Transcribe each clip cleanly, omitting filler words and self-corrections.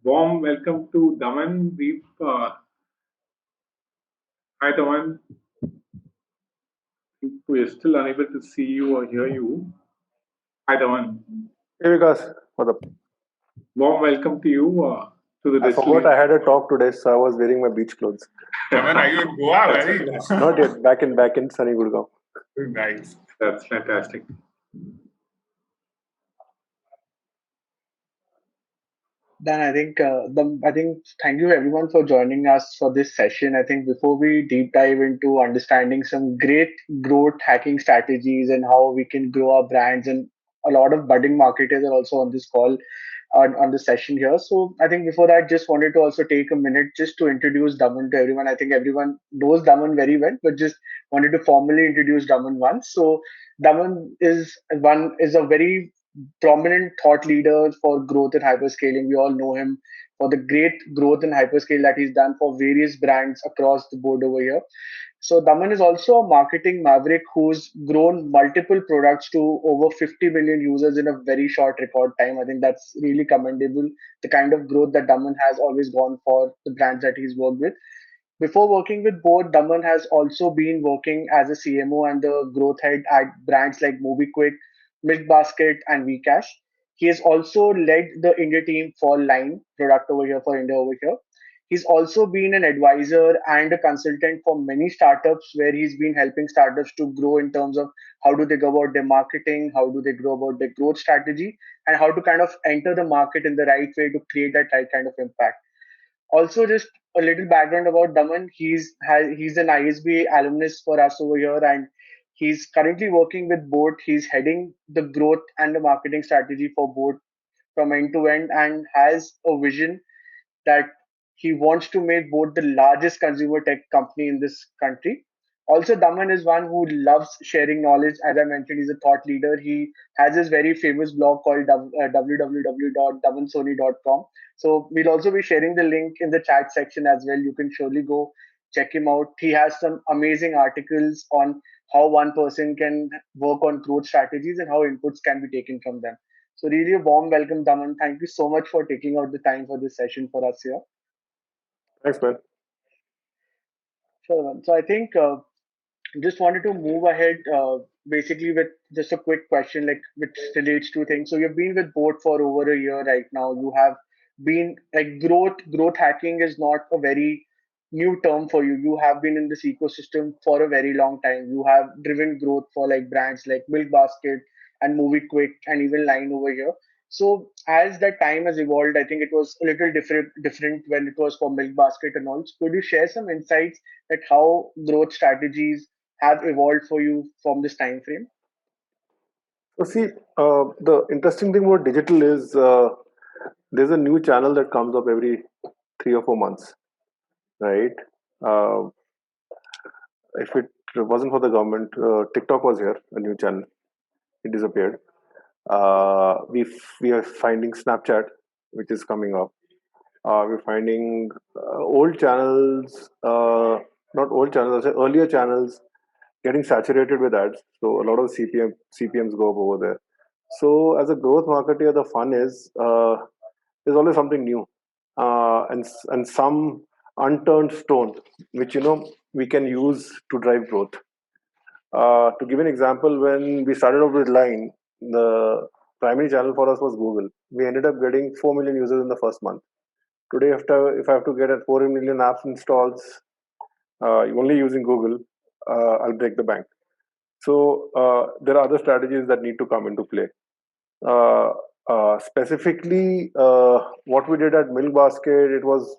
Warm welcome to Damandeep. Hi, Daman. We are still unable to see you or hear you. Hi, Daman. Hey Vikas, what up? Warm welcome to you to the I forgot I distillery. had a talk today, so I was wearing my beach clothes. Daman, are you in Goa? Where are you? Not yet. Back in sunny Gurgaon. Nice. That's fantastic. Then I think thank you everyone for joining us for this session. I think before we deep dive into understanding some great growth hacking strategies and how we can grow our brands, and a lot of budding marketers are also on this call on the session here. So I think before that, just wanted to also take a minute just to introduce Daman to everyone. I think everyone knows Daman very well, but just wanted to formally introduce Daman once. So Daman is a very prominent thought leader for growth and hyperscaling. We all know him for the great growth and hyperscale that he's done for various brands across the board over here. So Daman is also a marketing maverick who's grown multiple products to over 50 million users in a very short record time. I think that's really commendable. The kind of growth that Daman has always gone for the brands that he's worked with. Before working with boAt, Daman has also been working as a CMO and the growth head at brands like Mobikwik, Milkbasket, and WeCash. He has also led the India team for Line product over here for India over here. He's also been an advisor and a consultant for many startups where he's been helping startups to grow in terms of how do they go about their marketing, how do they grow about their growth strategy, and how to kind of enter the market in the right way to create that right kind of impact. Also, just a little background about Daman. He's an ISB alumnus for us over here, and he's currently working with boAt. He's heading the growth and the marketing strategy for boAt from end to end, and has a vision that he wants to make boAt the largest consumer tech company in this country. Also, Daman is one who loves sharing knowledge. As I mentioned, he's a thought leader. He has his very famous blog called www.damansoni.com. So we'll also be sharing the link in the chat section as well. You can surely go check him out. He has some amazing articles on how one person can work on growth strategies and how inputs can be taken from them. So really a warm welcome, Daman. Thank you so much for taking out the time for this session for us here. Thanks, man. Sure, man. So I think just wanted to move ahead basically with just a quick question like which relates to things. So you've been with boAt for over a year right now. You have been like growth hacking is not a very new term for you. You have been in this ecosystem for a very long time. You have driven growth for like brands like Milkbasket and Mobikwik and even Line over here. So as that time has evolved, I think it was a little different when it was for Milkbasket and all. So could you share some insights at how growth strategies have evolved for you from this time frame? So see, the interesting thing about digital is there's a new channel that comes up every 3 or 4 months, right? Uh, if it wasn't for the government, TikTok was here, a new channel. It disappeared. We are finding Snapchat, which is coming up. We're finding old channels, not old channels, I say earlier channels getting saturated with ads. So a lot of CPMs go up over there. So as a growth marketer, the fun is there's always something new and some unturned stone, which we can use to drive growth. To give an example, when we started off with Line, the primary channel for us was Google. We ended up getting 4 million users in the first month. Today, if I have to get at 4 million apps installs only using Google, I'll break the bank. So there are other strategies that need to come into play. Specifically, what we did at Milkbasket, it was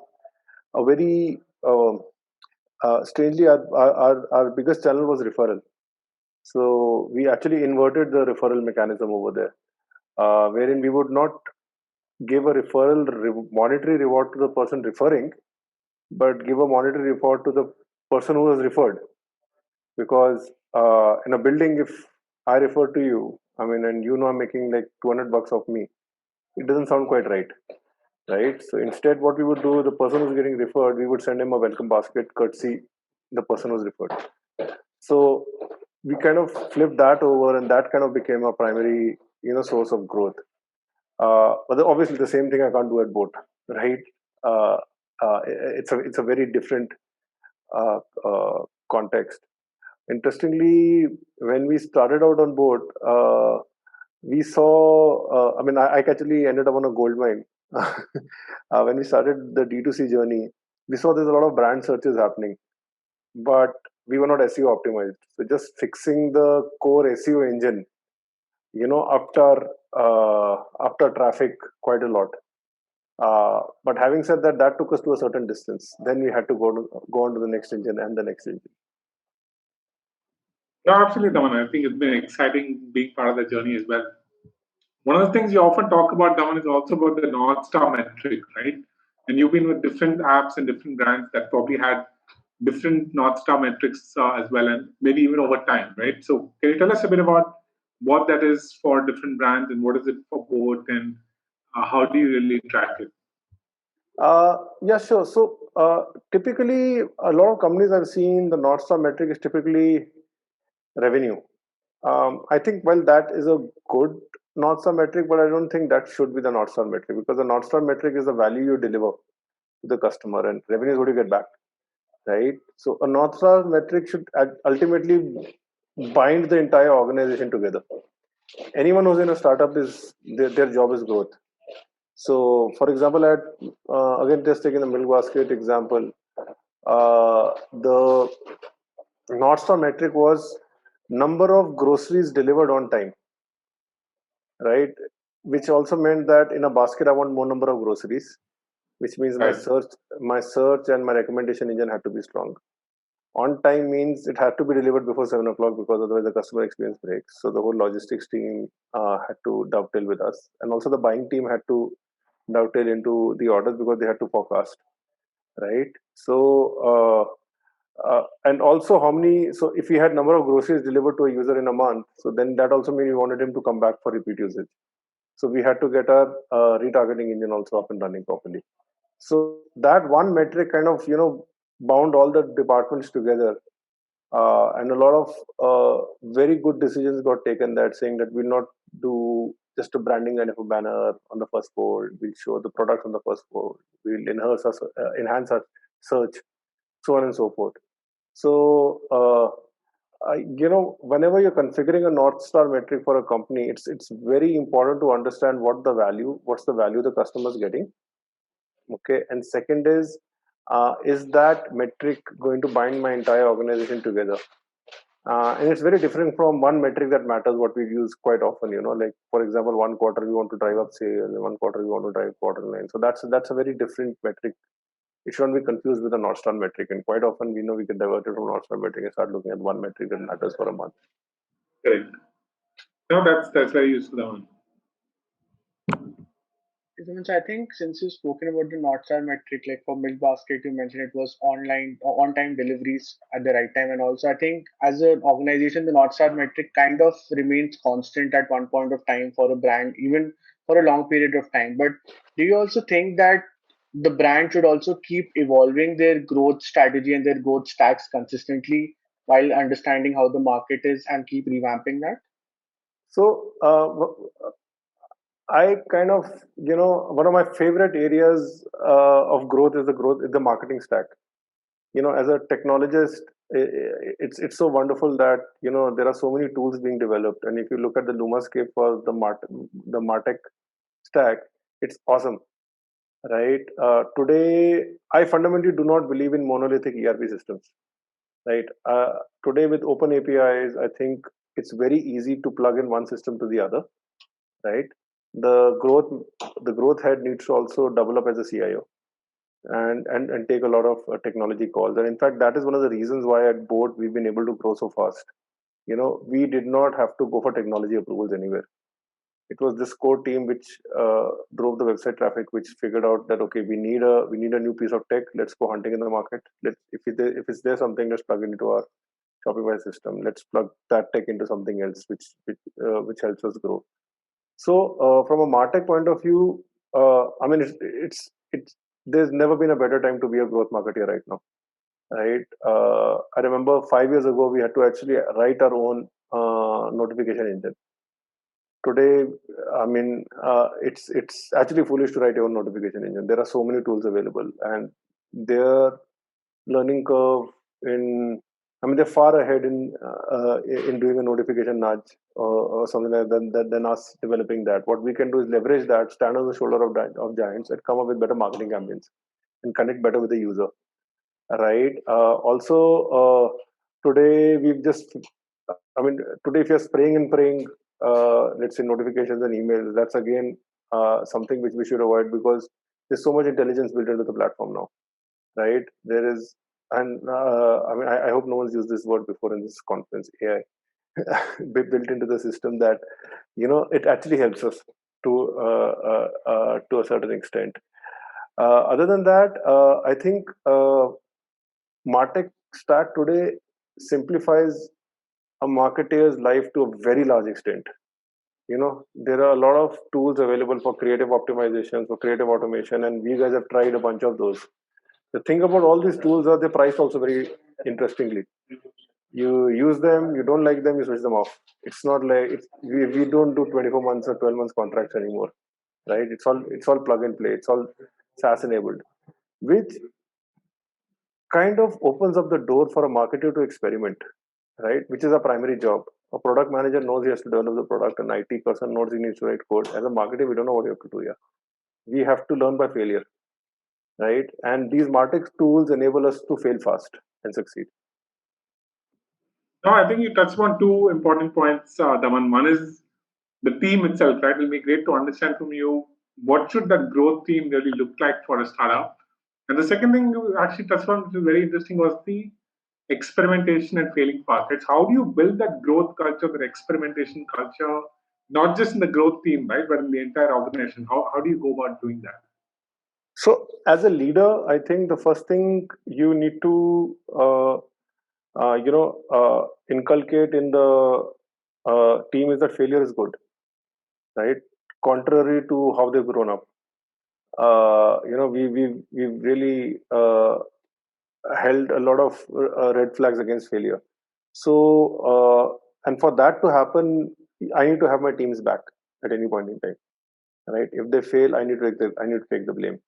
a very strangely our biggest channel was referral. So we actually inverted the referral mechanism over there, wherein we would not give a monetary reward to the person referring, but give a monetary reward to the person who was referred. Because in a building, if I refer to you, I mean, and I'm making like $200 off me, it doesn't sound quite right, right? So instead, what we would do, the person who's getting referred, we would send him a welcome basket, courtesy the person who's referred. So we kind of flipped that over, and that kind of became a primary, source of growth. But obviously, the same thing I can't do at boAt, right? Uh, it's a very different uh, uh, context. Interestingly, when we started out on boAt, we saw. I mean, I actually ended up on a gold mine. When we started the D2C journey, we saw there's a lot of brand searches happening, but we were not SEO optimized. So just fixing the core SEO engine, after traffic quite a lot. But having said that, that took us to a certain distance. Then we had to go on to the next engine and the next engine. No, absolutely, Daman. I think it's been exciting being part of the journey as well. One of the things you often talk about, Daman, is also about the North Star metric, right? And you've been with different apps and different brands that probably had different North Star metrics as well, and maybe even over time, right? So, can you tell us a bit about what that is for different brands and what is it for both, and how do you really track it? Yeah, sure. So typically, a lot of companies I've seen, the North Star metric is typically revenue. I think, well, that is a good North Star metric, but I don't think that should be the North Star metric, because the North Star metric is the value you deliver to the customer, and revenue is what you get back, right? So a North Star metric should ultimately bind the entire organization together. Anyone who's in a startup is their job is growth. So, for example, again, just taking the Milkbasket example, the North Star metric was number of groceries delivered on time, right? Which also meant that in a basket, I want more number of groceries, which means Right. my search and my recommendation engine had to be strong. On time means it had to be delivered before 7 o'clock, because otherwise the customer experience breaks. So the whole logistics team had to dovetail with us, and also the buying team had to dovetail into the orders because they had to forecast, right? So and also how many. So if we had number of groceries delivered to a user in a month, so then that also means we wanted him to come back for repeat usage. So we had to get our retargeting engine also up and running properly. So that one metric kind of bound all the departments together, and a lot of very good decisions got taken, that saying that we'll not do just a branding kind of a banner on the first fold. We'll show the product on the first fold. We'll enhance our search, so on and so forth. So whenever you're configuring a North Star metric for a company, it's very important to understand what's the value the customer is getting. Okay, and second is that metric going to bind my entire organization together? And it's very different from one metric that matters, what we use quite often, like for example, one quarter we want to drive up sales, and one quarter we want to drive quarter line. So that's a very different metric. It shouldn't be confused with the North Star metric. And quite often we know we get diverted from North Star metric and start looking at one metric that matters for a month. Correct. No, that's very useful, Daman. So I think since you've spoken about the North Star metric, like for Milkbasket, you mentioned it was online or on-time deliveries at the right time, and also I think as an organization, the North Star metric kind of remains constant at one point of time for a brand, even for a long period of time. But do you also think that the brand should also keep evolving their growth strategy and their growth stacks consistently while understanding how the market is and keep revamping that? So I kind of, one of my favorite areas of growth is the marketing stack. As a technologist, it's so wonderful that there are so many tools being developed, and if you look at the Lumascape for the Martech stack, it's awesome, right? Today, I fundamentally do not believe in monolithic ERP systems, right? Today, with open APIs, I think it's very easy to plug in one system to the other, right? The growth head needs to also develop as a CIO and take a lot of technology calls. And in fact, that is one of the reasons why at boAt we've been able to grow so fast. We did not have to go for technology approvals anywhere. It was this core team which drove the website traffic, which figured out that okay, we need a new piece of tech. Let's go hunting in the market. If it's there something, let's plug it into our Shopify system. Let's plug that tech into something else, which helps us grow. So from a Martech point of view, I mean, it's there's never been a better time to be a growth marketer right now, right? I remember 5 years ago we had to actually write our own notification engine. today, I mean, it's actually foolish to write your own notification engine. There are so many tools available, and their learning curve in, I mean, they're far ahead in doing a notification nudge or something like that than us developing that. What we can do is leverage that, stand on the shoulder of giants, and come up with better marketing campaigns and connect better with the user, right? Also, today we've just, I mean, today if you're spraying and praying, let's say notifications and emails, that's again something which we should avoid, because there's so much intelligence built into the platform now, right? There is, and I mean, I hope no one's used this word before in this conference, AI, built into the system that, it actually helps us to a certain extent. Other than that, I think Martech stack today simplifies a marketeer's life to a very large extent. There are a lot of tools available for creative optimization, for creative automation, and we guys have tried a bunch of those. The thing about all these tools are they're priced also very interestingly. You use them, you don't like them, you switch them off. It's not like we don't do 24 months or 12 months contracts anymore, right? It's all plug and play. It's all SaaS enabled, which kind of opens up the door for a marketer to experiment, right? Which is a primary job. A product manager knows he has to develop the product, an IT person knows he needs to write code. As a marketer, we don't know what you have to do here. We have to learn by failure, right? And these Martech tools enable us to fail fast and succeed. No, I think you touched on two important points, Daman. One is the team itself, right? It'll be great to understand from you what should that growth team really look like for a startup. And the second thing you actually touched on, which is very interesting, was the experimentation and failing fast. It's how do you build that growth culture, that experimentation culture, not just in the growth team, right, but in the entire organization? How do you go about doing that? So, as a leader, I think the first thing you need to, inculcate in the team is that failure is good, right? Contrary to how they've grown up. We've really held a lot of red flags against failure. So, and for that to happen, I need to have my teams back at any point in time, right? If they fail, I need to take the blame.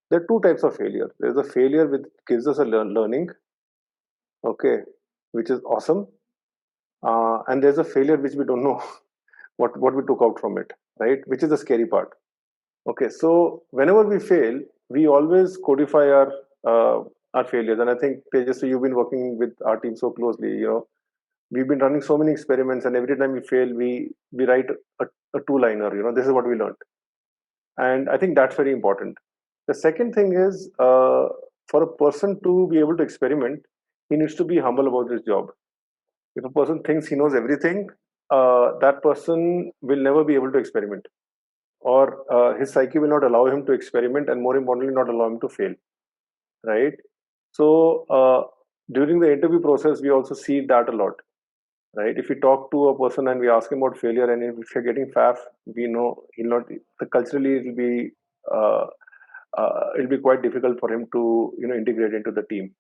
There are two types of failure. There's a failure which gives us a learning, okay, which is awesome, and there's a failure which we don't know what we took out from it, right? Which is the scary part. Okay, so whenever we fail, we always codify our failures. And I think Tejasvi, you've been working with our team so closely. We've been running so many experiments, and every time we fail, we write a two-liner. This is what we learned, and I think that's very important. The second thing is, for a person to be able to experiment, he needs to be humble about his job. If a person thinks he knows everything, that person will never be able to experiment, or his psyche will not allow him to experiment, and more importantly, not allow him to fail, right? So during the interview process, we also see that a lot, right? If we talk to a person and we ask him about failure, and if you're getting faff, we know he'll not. Culturally, it'll be quite difficult for him to integrate into the team.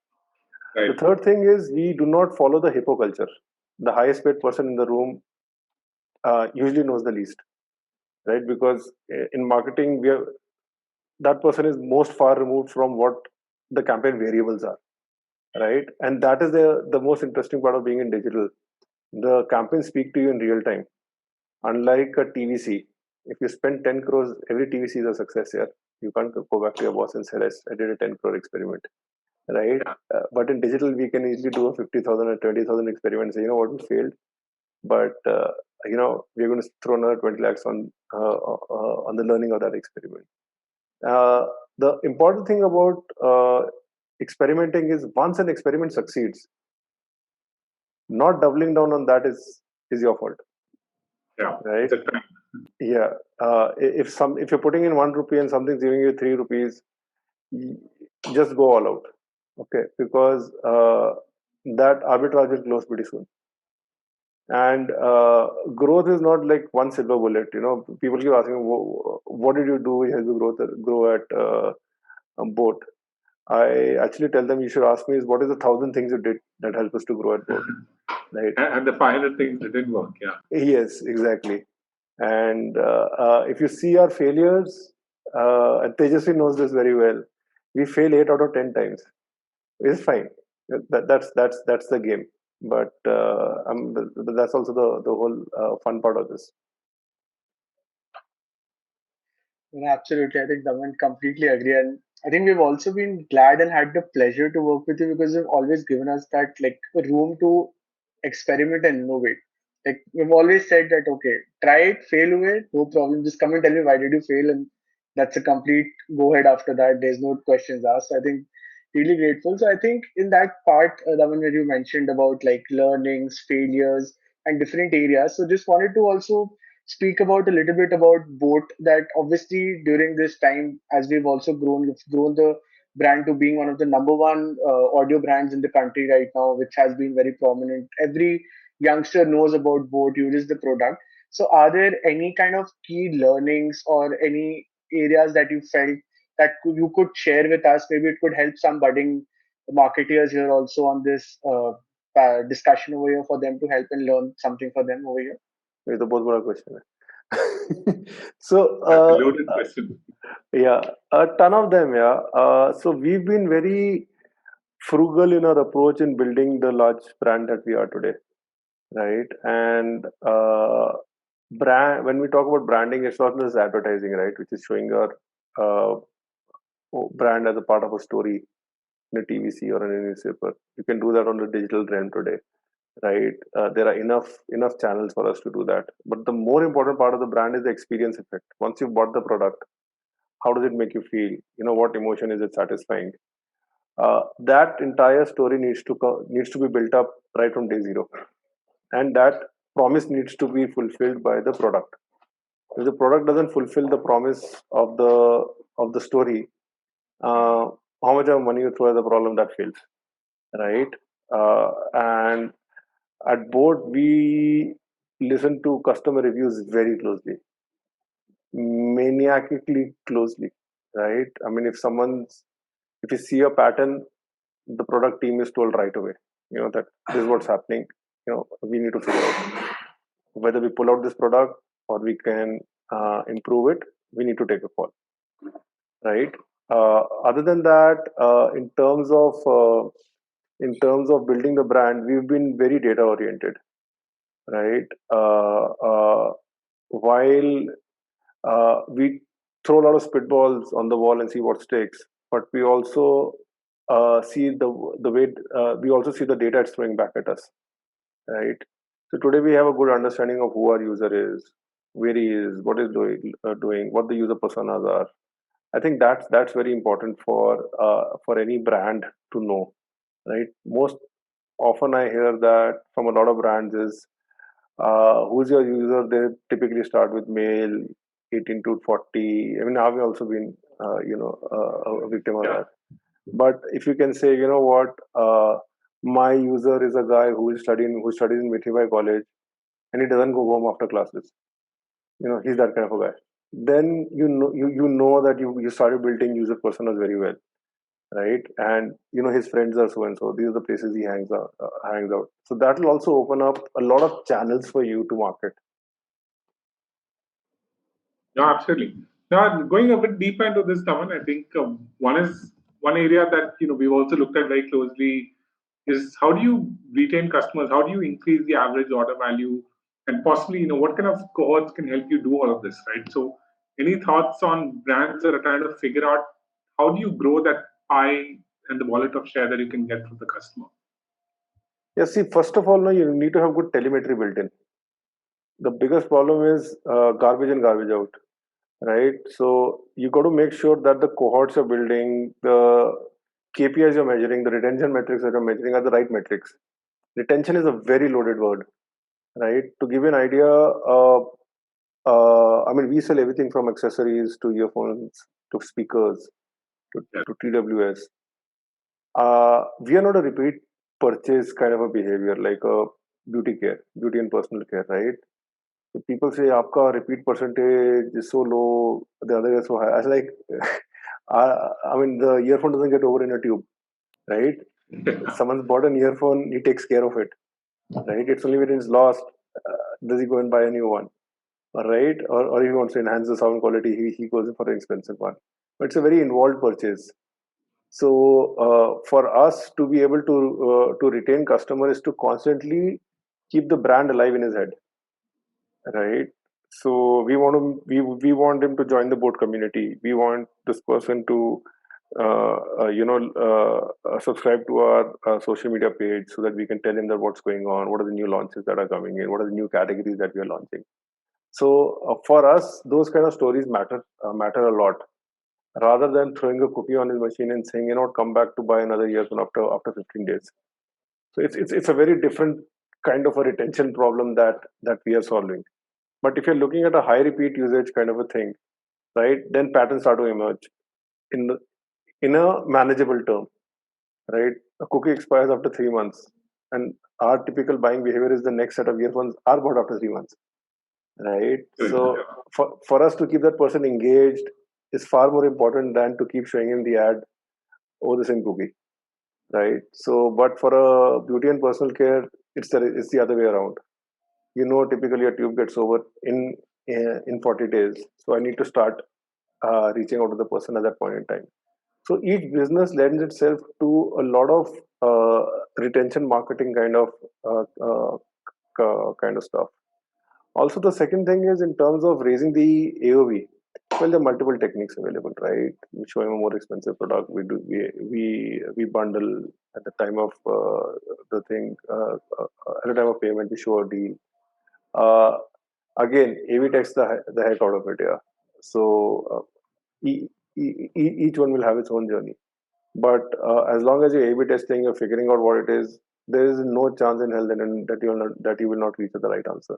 Right. The third thing is we do not follow the hippo culture. The highest paid person in the room usually knows the least, right? Because in marketing, that person is most far removed from what the campaign variables are, right? And that is the most interesting part of being in digital. The campaigns speak to you in real time. Unlike a TVC, if you spend 10 crores, every TVC is a success here. You can't go back to your boss and say, I did a 10 crore experiment, right? But in digital, we can easily do a 50,000 or 20,000 experiment. Say, what, we failed, but we're going to throw another 20 lakhs on the learning of that experiment. The important thing about experimenting is once an experiment succeeds, not doubling down on that is your fault. Yeah. Right. Yeah. If you're putting in 1 rupee and something's giving you 3 rupees, just go all out. Okay, because that arbitrage will close pretty soon. And growth is not like one silver bullet. People keep asking, what did you do? Help you grow at boAt? I actually tell them, you should ask me is what is the 1,000 things you did that help us to grow at boAt, right? And the 500 things that didn't work. Yeah. Yes, exactly. And if you see our failures, and Tejasvi knows this very well, we fail 8 out of 10 times. It's fine. That's the game. But that's also the whole fun part of this. Absolutely. I think Daman completely agree. And I think we've also been glad and had the pleasure to work with you because you've always given us that like room to experiment and innovate. Like we've always said that okay, try it, fail away, no problem. Just come and tell me why did you fail, and that's a complete go ahead after that. There's no questions asked. I think really grateful. So I think in that part, Daman, where you mentioned about like learnings, failures, and different areas. So just wanted to also speak about a little bit about boAt, that obviously during this time, as we've also we've grown the brand to being one of the number one audio brands in the country right now, which has been very prominent. Every youngster knows about boAt, uses the product. So are there any kind of key learnings or any areas that you felt that you could share with us? Maybe it could help some budding marketeers here also on this discussion over here for them to help and learn something for them over here. ये तो बहुत बड़ा question है. So That's a loaded question. yeah, a ton of them. Yeah. So we've been very frugal in our approach in building the large brand that we are today, right? And brand, when we talk about branding, it's not just advertising, right? Which is showing our uh, brand as a part of a story in a TVC or in a newspaper. You can do that on the digital realm today, right? There are enough channels for us to do that. But the more important part of the brand is the experience effect. Once you've bought the product, how does it make you feel? You know, what emotion is it satisfying? That entire story needs to be built up right from day zero, and that promise needs to be fulfilled by the product. If the product doesn't fulfill the promise of the story, uh, how much of money you throw at the problem, that fails, right? And at boAt, we listen to customer reviews very closely, maniacally closely, right? I mean, if you see a pattern, the product team is told right away, you know, that this is what's happening. You know, we need to figure out whether we pull out this product or we can improve it. We need to take a call, right? Other than that, in terms of building the brand, we've been very data oriented, right? While we throw a lot of spitballs on the wall and see what sticks, but we also see the way we also see the data it's throwing back at us, right? So today we have a good understanding of who our user is, where he is, what is doing, what the user personas are. I think that's very important for any brand to know, right? Most often I hear that from a lot of brands is who's your user? They typically start with male, 18 to 40. I mean, I've also been a victim of Yeah. that. But if you can say, you know what, my user is a guy who studies in Mithibai College, and he doesn't go home after classes. You know, he's that kind of a guy. Then you know that you started building user personas very well, right? And you know his friends are so and so. These are the places he hangs out. So that will also open up a lot of channels for you to market. No, absolutely. Now, going a bit deeper into this, Daman, I think one area that we've also looked at very closely is how do you retain customers? How do you increase the average order value? And possibly, what kind of cohorts can help you do all of this, right? So, any thoughts on brands that are trying to figure out how do you grow that pie and the wallet of share that you can get from the customer? Yeah, see, first of all, no, you need to have good telemetry built in. The biggest problem is garbage in, garbage out, right? So you got to make sure that the cohorts you're building, the KPIs you're measuring, the retention metrics that you're measuring are the right metrics. Retention is a very loaded word, right? To give you an idea, I mean, we sell everything from accessories to earphones to speakers to TWS. We are not a repeat purchase kind of a behavior like a beauty and personal care, right? So people say, "Aapka repeat percentage is so low, the other is so high." I was like, I mean, the earphone doesn't get over in a tube, right? Someone's bought an earphone, he takes care of it, right? It's only when it's lost, does he go and buy a new one? right? Or he wants to enhance the sound quality, he goes in for an expensive one. But it's a very involved purchase. So for us to be able to retain customer is to constantly keep the brand alive in his head, right? So we want him to join the boat community. We want this person to subscribe to our social media page so that we can tell him that what's going on, what are the new launches that are coming in, what are the new categories that we are launching. So for us, those kind of stories matter a lot, rather than throwing a cookie on his machine and saying, come back to buy another earphone after 15 days. So it's a very different kind of a retention problem that we are solving. But if you're looking at a high repeat usage kind of a thing, right, then patterns start to emerge in in a manageable term, right? A cookie expires after 3 months, and our typical buying behavior is the next set of earphones are bought after 3 months, right? So for us to keep that person engaged is far more important than to keep showing him the ad over the same cookie, right? So, but for a beauty and personal care, it's the other way around. Typically a tube gets over in 40 days. So I need to start reaching out to the person at that point in time. So each business lends itself to a lot of retention marketing kind of stuff. Also, the second thing is in terms of raising the AOV. Well, there are multiple techniques available, right? We show him a more expensive product. We bundle at the time of the thing at the time of payment. We show a deal. Uh, Again, AV takes the heck out of it, yeah. So each one will have its own journey. But as long as you're A/B testing, you're figuring out what it is. There is no chance in hell that you will not reach the right answer.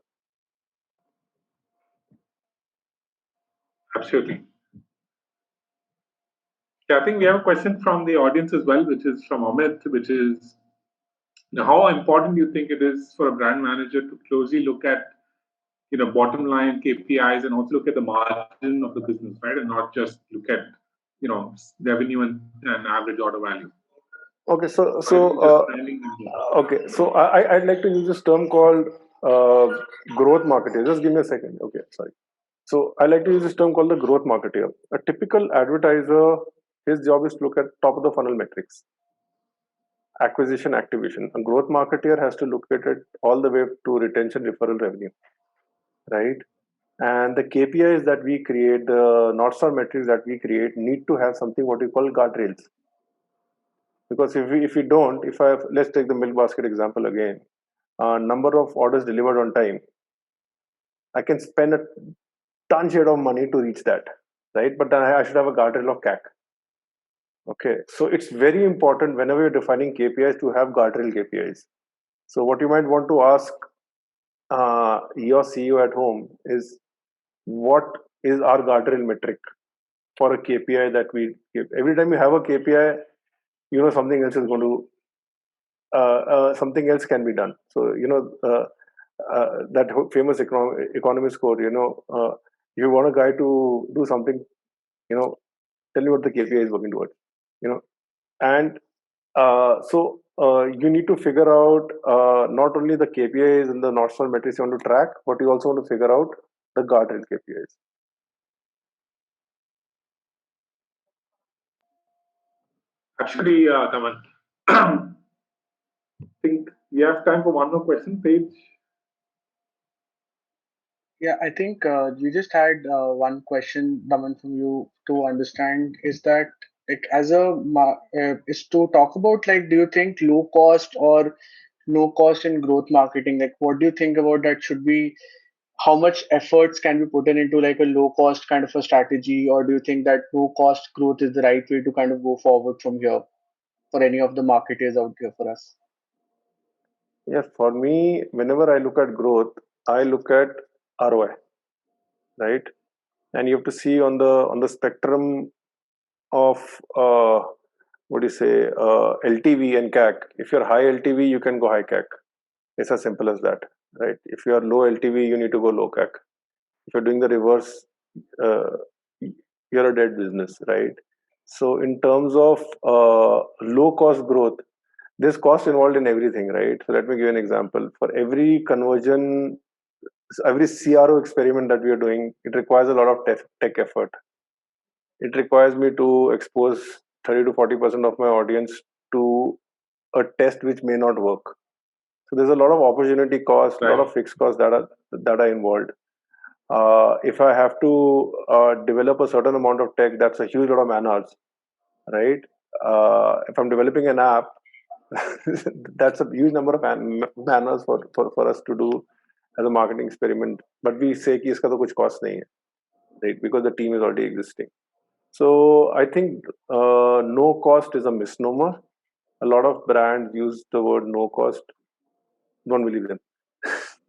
Absolutely. Yeah, I think we have a question from the audience as well, which is from Amit, which is how important do you think it is for a brand manager to closely look at bottom line KPIs and also look at the margin of the business, right, and not just look at revenue and average order value. Okay, so I'd like to use this term called growth marketer. Just give me a second. Okay, sorry. So I like to use this term called the growth marketer. A typical advertiser, his job is to look at top of the funnel metrics, acquisition, activation. A growth marketer has to look at it all the way to retention, referral revenue, right? And the KPIs that we create, the North Star metrics that we create, need to have something what we call guardrails. Because if we don't, let's take the Milkbasket example again. Number of orders delivered on time, I can spend a ton shade of money to reach that, right? But then I should have a guardrail of CAC. Okay, so it's very important whenever you're defining KPIs to have guardrail KPIs. So what you might want to ask your CEO at home is, what is our guardrail metric for a KPI that we give? Every time you have a KPI, something else is going to something else can be done. So that famous economist quote, you want a guy to do something, tell me what the KPI is working towards, and so you need to figure out not only the KPIs and the North Star metrics you want to track, but you also want to figure out the guardrail KPIs. Actually, Daman, I think we have time for one more question, Paige. Yeah, I think you just had one question, Daman, from you to understand is that like is to talk about like, do you think low cost or no cost in growth marketing? Like, what do you think about that? Should be how much efforts can be put into like a low cost kind of a strategy, or do you think that no cost growth is the right way to kind of go forward from here for any of the marketers out here for us? Yes, for me, whenever I look at growth, I look at ROI, right? And you have to see on the spectrum of what do you say, LTV and CAC. If you're high LTV, you can go high CAC. It's as simple as that, right? If you are low LTV, you need to go low CAC. If you're doing the reverse, you're a dead business, right? So in terms of low cost growth, there's cost involved in everything, right? So let me give you an example. For every conversion every CRO experiment that we are doing, it requires a lot of tech effort. It requires me to expose 30 to 40% of my audience to a test which may not work. So there's a lot of opportunity cost, a lot of fixed costs that are involved. If I have to develop a certain amount of tech, that's a huge lot of man hours, right? If I'm developing an app, that's a huge number of man hours for us to do as a marketing experiment. But we say कि इसका तो कुछ cost नहीं है, right? Because the team is already existing. So I think no cost is a misnomer. A lot of brands use the word no cost. Don't believe them,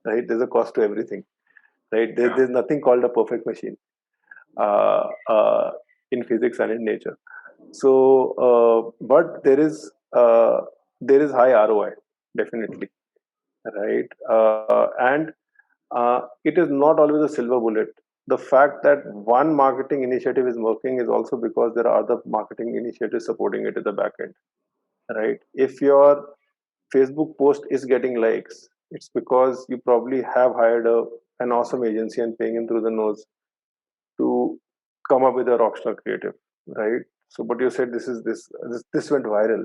right? There's a cost to everything, right? There's nothing called a perfect machine in physics and in nature. So, but there is high ROI, definitely, right? And it is not always a silver bullet. The fact that one marketing initiative is working is also because there are other marketing initiatives supporting it at the back end, right? If your Facebook post is getting likes, it's because you probably have hired an awesome agency and paying him through the nose to come up with a rockstar creative, right? So, but you said this went viral,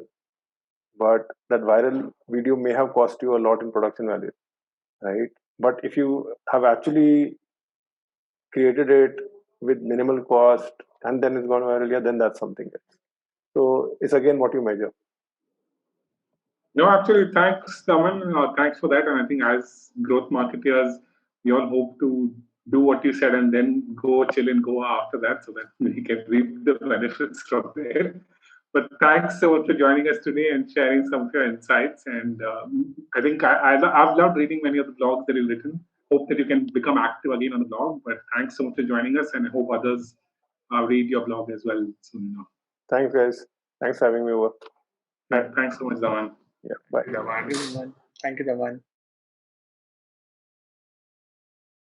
but that viral video may have cost you a lot in production value, right? But if you have actually created it with minimal cost and then it's gone viral, yeah, then that's something else. So it's again what you measure. No, actually, thanks, Daman. Thanks for that. And I think as growth marketers, we all hope to do what you said and then go chill in Goa after that so that we can reap the benefits from there. But thanks so much for joining us today and sharing some of your insights. And I think I've loved reading many of the blogs that you've written. Hope that you can become active again on the blog. But thanks so much for joining us, and I hope others read your blog as well soon enough. Thanks, guys. Thanks for having me over. Thanks so much, Daman. Yeah, bye. Daman. Thank you, Daman.